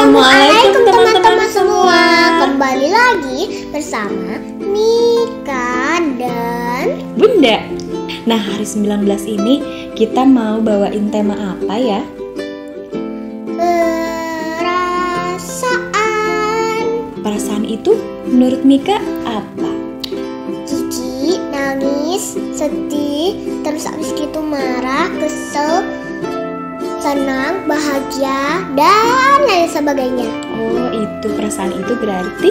Assalamualaikum teman-teman semua. Kembali lagi bersama Mika dan Bunda. Nah, hari 19 ini kita mau bawain tema apa ya? Perasaan itu menurut Mika apa? Cici, nangis, sedih, terus abis itu marah, kesel, senang, bahagia, dan lain sebagainya. Oh, itu perasaan itu berarti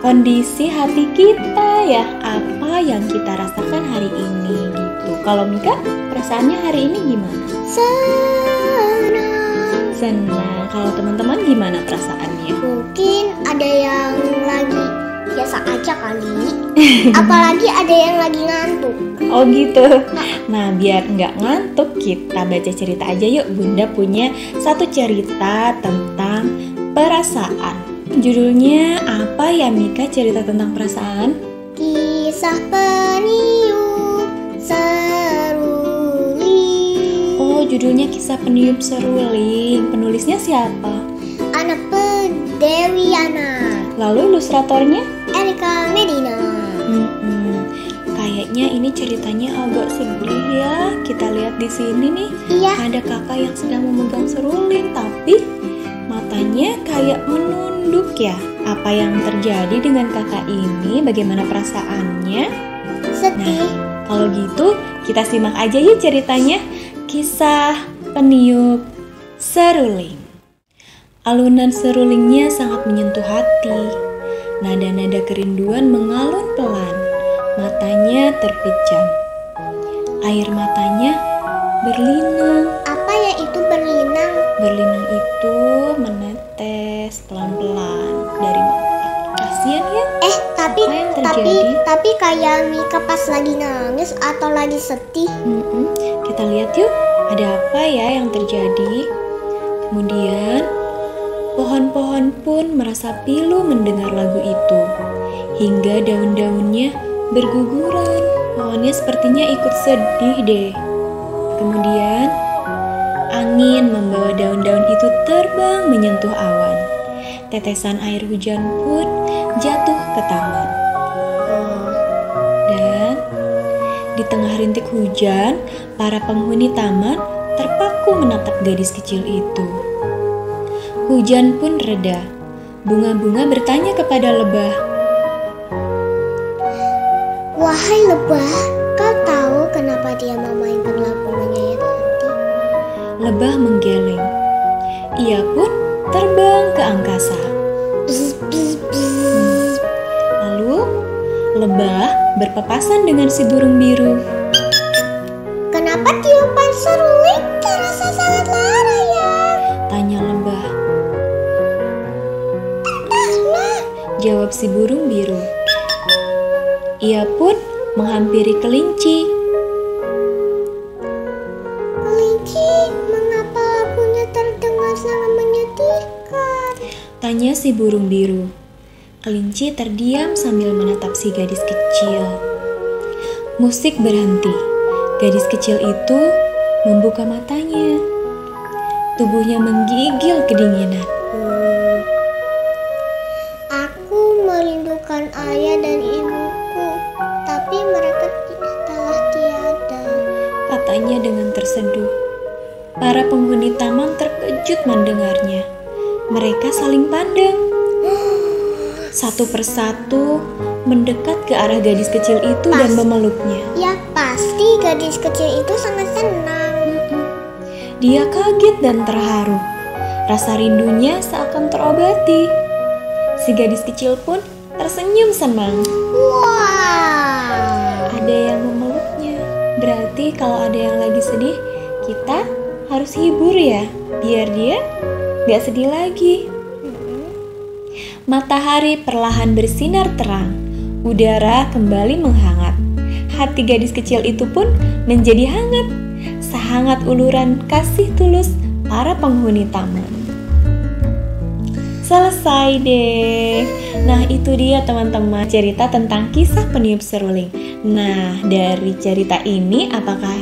kondisi hati kita ya, apa yang kita rasakan hari ini gitu. Kalau Mika, perasaannya hari ini gimana? Senang. Kalau teman-teman gimana perasaannya? Mungkin ada yang lagi biasa aja kali. Apalagi ada yang lagi ngantuk. Oh gitu. Nah, biar nggak ngantuk, kita baca cerita aja yuk. Bunda punya satu cerita tentang perasaan. Judulnya apa ya Mika, cerita tentang perasaan? Kisah peniup seruling. Oh, judulnya Kisah Peniup Seruling. Penulisnya siapa? Anak Dewiana. Lalu ilustratornya? Erika Medina. Kayaknya ini ceritanya agak sedih ya. Kita lihat di sini nih. Iya. Ada kakak yang sedang memegang seruling, tapi matanya kayak menunduk ya. Apa yang terjadi dengan kakak ini? Bagaimana perasaannya? Sedih. Kalau gitu, kita simak aja yuk ceritanya. Kisah Peniup Seruling. Alunan serulingnya sangat menyentuh hati. Nada-nada kerinduan mengalun pelan. Matanya terpejam. Air matanya berlinang. Apa ya itu berlinang? Berlinang itu menetes pelan-pelan dari mata. Kasian ya? Tapi Apa yang terjadi? tapi kayak Mika pas lagi nangis atau lagi sedih. Kita lihat yuk, ada apa ya yang terjadi. Kemudian pohon-pohon pun merasa pilu mendengar lagu itu. Hingga daun-daunnya berguguran. Pohonnya sepertinya ikut sedih deh. Kemudian angin membawa daun-daun itu terbang menyentuh awan. Tetesan air hujan pun jatuh ke taman. Dan di tengah rintik hujan, para penghuni taman terpaku menatap gadis kecil itu. Hujan pun reda. Bunga-bunga bertanya kepada lebah. Wahai lebah, kau tahu kenapa dia memainkan lagu menyayat hati? Lebah menggeleng. Ia pun terbang ke angkasa. Bzz, bzz, bzz. Lalu lebah berpapasan dengan si burung biru. Kenapa tiupan seruling terasa sangat lara ya? Tanya lebah. Entahlah. Jawab si burung biru. Ia pun menghampiri kelinci. Kelinci, mengapa lagunya terdengar sangat menyedihkan? Tanya si burung biru. Kelinci terdiam sambil menatap si gadis kecil. Musik berhenti. Gadis kecil itu membuka matanya. Tubuhnya menggigil kedinginan. Aku merindukan ayah dan ibuku, tapi mereka telah tiada. Katanya dengan terseduh. Para penghuni taman terkejut mendengarnya. Mereka saling pandang. Satu persatu mendekat ke arah gadis kecil itu dan memeluknya. Ya pasti gadis kecil itu sangat senang. Dia kaget dan terharu. Rasa rindunya seakan terobati. Si gadis kecil pun tersenyum senang. Wow. Ada yang memeluknya. Berarti kalau ada yang lagi sedih, kita harus hibur ya, biar dia gak sedih lagi. Matahari perlahan bersinar terang. Udara kembali menghangat. Hati gadis kecil itu pun menjadi hangat. Sehangat uluran kasih tulus para penghuni taman. Selesai deh. Nah, itu dia teman-teman cerita tentang kisah peniup seruling. Nah, dari cerita ini apakah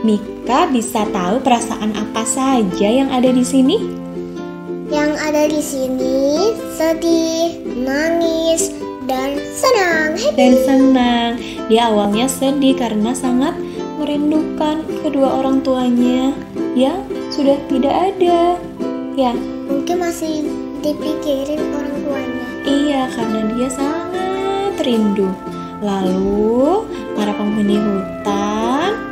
Mika bisa tahu perasaan apa saja yang ada di sini? Yang ada di sini sedih, nangis, dan senang. Dan senang. Dia awalnya sedih karena sangat merindukan kedua orang tuanya yang sudah tidak ada. Ya, Mungkin masih dipikirin orang tuanya. iya, karena dia sangat rindu. Lalu, para penghuni hutan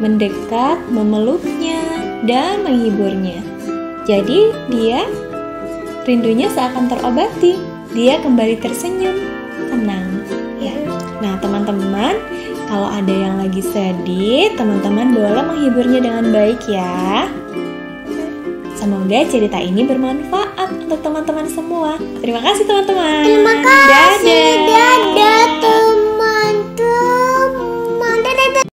mendekat, memeluknya, dan menghiburnya. Jadi, dia rindunya seakan terobati. Dia kembali tersenyum, tenang. Ya. Nah, teman-teman, kalau ada yang lagi sedih, teman-teman boleh menghiburnya dengan baik ya. Semoga cerita ini bermanfaat untuk teman-teman semua. Terima kasih teman-teman. Terima kasih. Dadah.